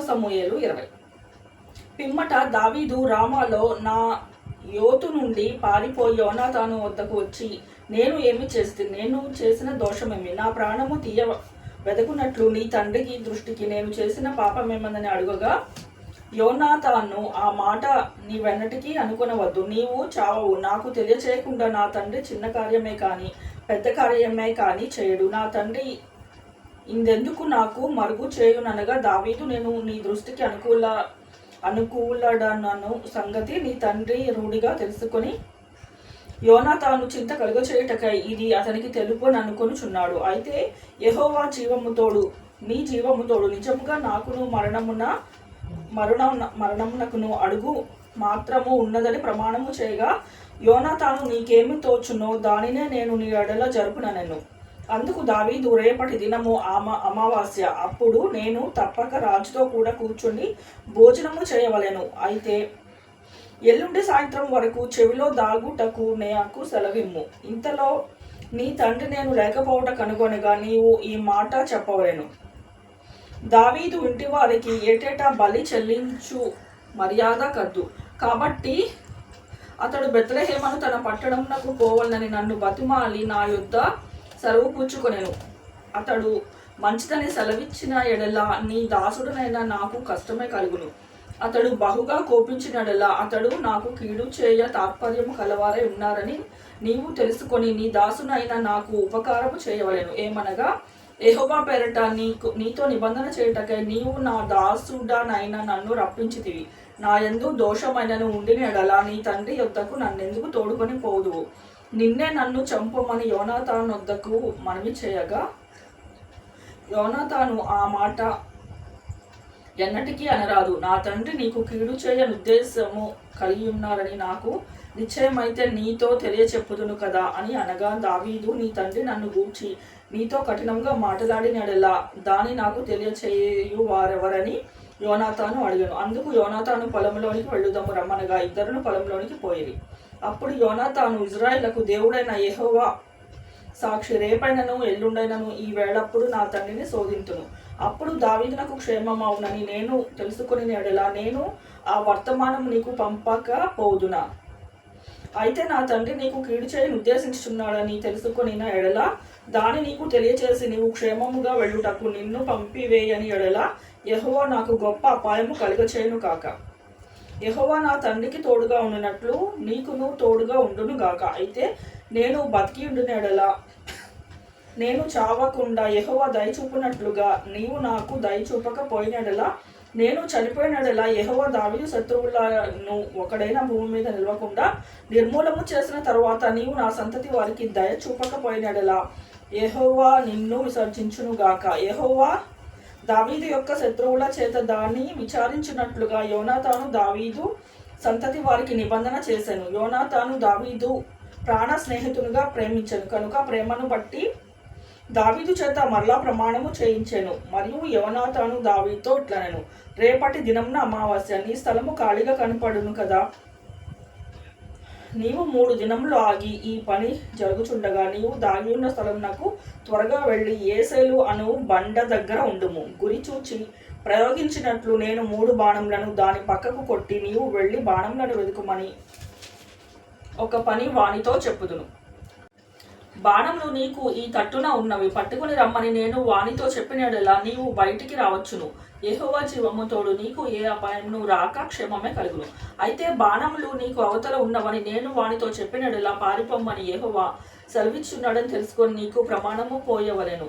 సమూయేలు 20. పిమ్మట దావీదు రామాలో నా యోతు నుండి పారిపోయి యోనాతాను వద్దకు వచ్చి, నేను ఏమి చేస్తే నేను చేసిన దోషమేమి, నా ప్రాణము తీయ వెదకున్నట్లు నీ తండ్రికి దృష్టికి నేను చేసిన పాపమేమని అడుగగా, యోనాతాను ఆ మాట నీవెన్నటికీ అనుకొనవద్దు, నీవు చావవు, నాకు తెలియచేయకుండా నా తండ్రి చిన్న కార్యమే కానీ పెద్ద కార్యమే కానీ చేయడు, నా తండ్రి ఇందెందుకు నాకు మరుగు చేయుననగా దావీదు, నేను నీ దృష్టికి అనుకూలడనను సంగతి నీ తండ్రి రూఢిగా తెలుసుకొని యోనాతాను చింత కలుగచేయుటకై ఇది అతనికి తెలుపుని అనుకొనుచున్నాడు. అయితే యెహోవా జీవముతోడు నీ జీవముతోడు నిజముగా నాకును మరణమునకును అడుగు మాత్రము ఉన్నదని ప్రమాణము చేయగా, యోనాతాను నీకేమి తోచునో దానినే నేను నీ ఎడల జరుపుననెను. అందుకు దావీదు, రేపటి దినము అమావాస్య, అప్పుడు నేను తప్పక రాజుతో కూడా కూర్చుని భోజనము చేయవలెను. అయితే ఎల్లుండి సాయంత్రం వరకు చెవిలో దాగుటకు నాకు సెలవిమ్ము. ఇంతలో నీ తండ్రి నేను లేకపోవట కనుగొనగా నీవు ఈ మాట చెప్పవలెను. దావీదు ఇంటి వారికి ఏటేటా బలి చెల్లించు మర్యాద కద్దు. కాబట్టి అతడు బెత్లెహేమను తన పట్టణమునకు పోవాలని నన్ను బతిమాలి నా యుద్ధ సెలవు పుచ్చుకొనెను. అతడు మంచిదని సెలవిచ్చిన ఎడల నీ దాసుడునైనా నాకు కష్టమే కలుగును. అతడు బహుగా కోపించినడల అతడు నాకు కీడు చేయ తాత్పర్యము కలవారే ఉన్నారని నీవు తెలుసుకొని నీ దాసునైనా నాకు ఉపకారము చేయవలెను. ఏమనగా, యెహోవా పేరట నీతో నిబంధన చేయుటకై నీవు నా దాసుడనైనా నన్ను రప్పించితివి. నా యందు దోషమైనను ఉండిన ఎడల నీ తండ్రి యొద్దకు నన్నెందుకు తోడుకొని పోదువు? నిన్నే నన్ను చంపమని యోనాతాను వద్దకు మనవి చేయగా, యోనాతాను ఆ మాట ఎన్నటికీ అనరాదు. నా తండ్రి నీకు కీడు చేయని ఉద్దేశము కలిగి ఉన్నారని నాకు నిశ్చయమైతే నీతో తెలియచెప్పుదును కదా అని అనగా, దావీదు, నీ తండ్రి నన్ను గూర్చి నీతో కఠినంగా మాట్లాడినడలా దాని నాకు తెలియచేయు వారెవరని యోనాతాను అడిగాను. అందుకు యోనాతాను, పొలంలోనికి వెళ్ళుదాము రమ్మనగా ఇద్దరును పొలంలోనికి పోయిరి. అప్పుడు యోనాతాను, ఇజ్రాయేలుకు దేవుడైన యెహోవా సాక్షి, రేపైనను ఎల్లుండైనను ఈ వేళప్పుడు నా తండ్రిని శోధింతును. అప్పుడు దావీదునకు క్షేమమవునని నేను తెలుసుకుని ఎడలా నేను ఆ వర్తమానం నీకు పంపక పోదునా? అయితే నా తండ్రి నీకు కీడు చేయని ఉద్దేశించుచున్నాడని తెలుసుకొని ఎడల దాని నీకు తెలియచేసి నీవు క్షేమముగా వెళ్ళుటకు నిన్ను పంపివేయని ఎడల యెహోవా నాకు గొప్ప అపాయము కలుగచేయును కాక. యెహోవా నా తండ్రికి తోడుగా ఉండినట్లు నీకును తోడుగా ఉండును గాక. అయితే నేను బతికి ఉండిన ఎడల నేను చావకుండా యెహోవా దయచూపునట్లుగా నీవు నాకు దయచూపకపోయినడల నేను చనిపోయినడలా యెహోవా దావీదు శత్రువులను ఒకడైన భూమి మీద నిలవకుండా నిర్మూలము చేసిన తరువాత నీవు నా సంతతి వారికి దయ చూపకపోయినడలా యెహోవా నిన్ను విసర్జించునుగాక. యెహోవా దావీదు యొక్క శత్రువుల చేత దాన్ని విచారించినట్లుగా యోనాతాను దావీదు సంతతి వారికి నిబంధన చేశాను. యోనాతాను దావీదు ప్రాణ స్నేహితునిగా ప్రేమించాను కనుక ప్రేమను బట్టి దావీదు చేత మరలా ప్రమాణము చేయించాను. మరియు యోనాతాను దావీదుతో ఇట్లనెను, రేపటి దినంన అమావాస్య, నీ స్థలము ఖాళీగా కనపడును కదా. నీవు 3 దినములు ఆగి ఈ పని జరుగుచుండగా నీవు దాగి ఉన్న స్థలమునకు త్వరగా వెళ్ళి ఏసేలు అను బండ దగ్గర ఉండుము. గురి చూచి ప్రయోగించినట్లు నేను 3 బాణములను దాని పక్కకు కొట్టి నీవు వెళ్ళి బాణములను వెతుకుమని ఒక పని వానితో చెప్పుదును. బాణములు నీకు ఈ తట్టున ఉన్నవి, పట్టుకుని రమ్మని నేను వానితో చెప్పినడలా నీవు బయటికి రావచ్చును. యెహోవా జీవముతోడు నీకు ఏ అపాయమును రాక క్షేమమే కలుగును. అయితే బాణములు నీకు అవతల ఉన్నవని నేను వానితో చెప్పినడలా పారిపోమ్మని యెహోవా సెలవిచ్చున్నాడని తెలుసుకొని నీకు ప్రమాణము పోయవలెను.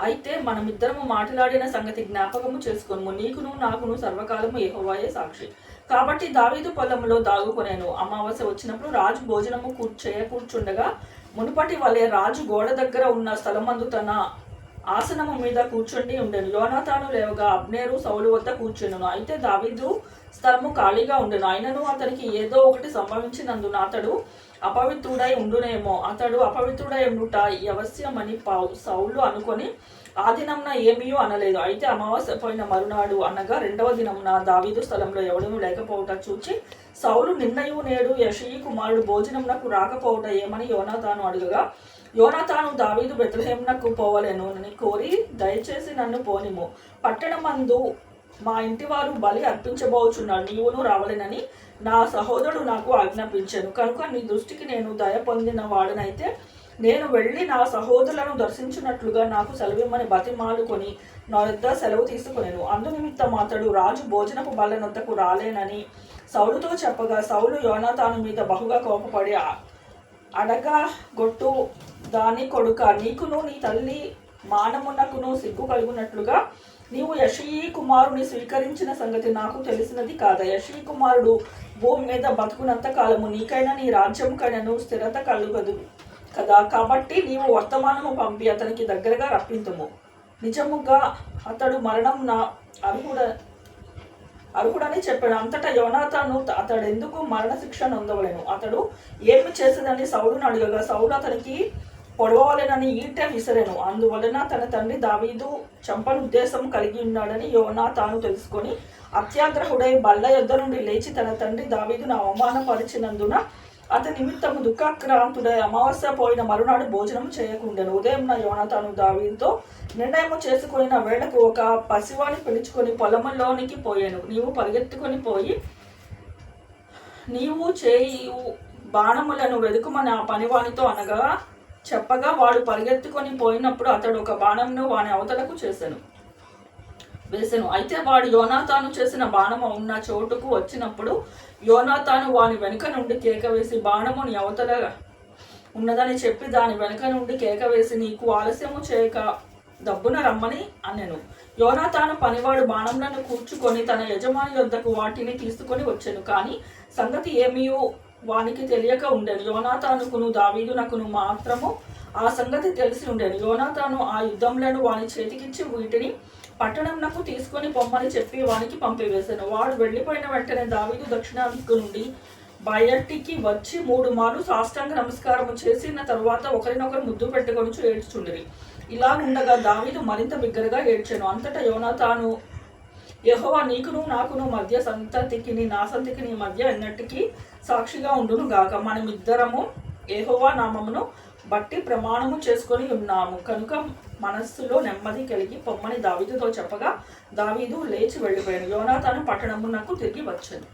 అయితే మనమిద్దరము మాట్లాడిన సంగతి జ్ఞాపకము చేసుకొనుము, నీకును నాకును సర్వకాలము యెహోవాయే సాక్షి. కాబట్టి దావీదు పొలంలో దాగుకొనెను. అమావాస్య వచ్చినప్పుడు రాజు భోజనము కూర్చుండగా మునుపటి వలె రాజు గోడ దగ్గర ఉన్న స్థలమందు తన ఆసనము మీద కూర్చుండి ఉండెను. యోనాతాను లేవగా అబ్నేరు సౌలు వద్ద కూర్చుండును. అయితే దావీదు స్థలము ఖాళీగా ఉండెను. అయినను అతనికి ఏదో ఒకటి సంభవించినందున అతడు అపవిత్రుడై ఉండునేమో. అతడు అపవిత్రుడై ఉండుట అవశ్యమని సౌలు అనుకొని ఆ దినమున ఏమీయూ అనలేదు. అయితే అమావాస్య పోయిన మరునాడు అనగా 2వ దినమున దావీదు స్థలంలో ఎవడనూ లేకపోవట చూచి సౌలు నిన్నయు నేడు యెషయి కుమారుడు భోజనమునకు రాకపోవట ఏమని యోనాతాను అడుగగా, యోనాతాను దావీదు బెత్లెహేమునకు పోవలెను అని కోరి దయచేసి నన్ను పోనిము, పట్టణమందు మా ఇంటి వారు బలి అర్పించబోచున్నాడు, నీవును రావలేనని నా సహోదరుడు నాకు ఆజ్ఞాపించాను. కనుక నీ దృష్టికి నేను దయ పొందిన వాడనైతే నేను వెళ్ళి నా సహోదరులను దర్శించినట్లుగా నాకు సెలవిమ్మని బతిమాలుకొని నా యొద్ద సెలవు తీసుకునేను. అందునిమిత్తం అతడు రాజు భోజనపు బల్లనొద్దకు రాలేనని సౌలుతో చెప్పగా, సౌలు యోనాతాను మీద బహుగా కోపపడి, అడగా గొట్టు దాని కొడుక, నీకును నీ తల్లి మానమునకును సిగ్గు కలుగునట్లుగా నీవు యెషయి కుమారుని స్వీకరించిన సంగతి నాకు తెలిసినది కాదా? యెషయి కుమారుడు భూమి మీద బతుకునంత కాలము నీకైనా నీ రాజ్యముకైనను స్థిరత కలుగదు కదా. కాబట్టి నీవు వర్తమానము పంపి అతనికి దగ్గరగా రప్పింతుము. నిజముగా అతడు మరణం నా అర్హుడని చెప్పాడు. అంతటా యోనాతాను అతడెందుకు మరణశిక్ష నొందవలెను, అతడు ఏమి చేసేదని సౌలును అడగగా, సౌలు అతనికి పొడవలేనని ఈటె విసరెను. అందువలన తన తండ్రి దావీదు చంపను ఉద్దేశం కలిగి ఉన్నాడని యోనాతాను తెలుసుకొని అత్యాగ్రహుడై బల్ల యొద్ద నుండి లేచి తన తండ్రి దావీదును అవమానపరిచినందున అతని నిమిత్తము దుఃఖాక్రాంతుడై అమావాస్య పోయిన మరునాడు భోజనం చేయకుండెను. ఉదయం యోనాతాను దావీదుతో నిర్ణయము చేసుకున్న వేళకు ఒక పసివాని పిలుచుకొని పొలంలోనికి పోయాను. నీవు పరిగెత్తుకొని పోయి నీవు చేయు బాణములను వెదుకుమని ఆ పనివానితో అనగా చెప్పగా, వాడు పరిగెత్తుకొని పోయినప్పుడు అతడు ఒక బాణంను వాని అవతలకు వేసెను. అయితే వాడు యోనాతాను చేసిన బాణము ఉన్న చోటుకు వచ్చినప్పుడు యోనాతాను వాని వెనుక నుండి కేక వేసి, బాణము నీ అవతల ఉన్నదని చెప్పి దాని వెనుక నుండి కేక వేసి, నీకు ఆలస్యము చేయక దబ్బున రమ్మని అనెను. యోనాతాను పనివాడు బాణంలను కూర్చుకొని తన యజమాని యొద్దకు వాటిని తీసుకొని వచ్చెను. కానీ సంగతి ఏమీయూ వానికి తెలియక ఉండెను. యోనాతానుకును దావీదునకును మాత్రము ఆ సంగతి తెలిసి ఉండెను. యోనాతాను ఆ యుద్ధంలను వాని చేతికిచ్చి వీటిని పట్టణంనకు తీసుకొని పొమ్మని చెప్పి వానికి పంపివేశాను. వాడు వెళ్ళిపోయిన వెంటనే దావీదు దక్షిణాదిక్కు నుండి బయటికి వచ్చి 3 మార్లు సాష్టాంగ నమస్కారము చేసిన తరువాత ఒకరినొకరు ముద్దు పెట్టుకొని ఏడ్చుచుండిరి. ఇలా ఉండగా దావీదు మరింత బిగ్గరగా ఏడ్చెను. అంతటా యోనాతాను, యెహోవా నీకును నాకును మధ్య సంతతికిని నా సంతతికి మధ్య ఎన్నటికీ సాక్షిగా ఉండును గాక. మనమిద్దరము యెహోవా నామమును బట్టి ప్రమాణము చేసుకొని ఉన్నాము కనుక మనస్సులో నెమ్మది కలిగి పొమ్మని దావీదుతో చెప్పగా, దావీదు లేచి వెళ్ళిపోయాను. యోనాతాను పట్టణమునకు తిరిగి వచ్చాను.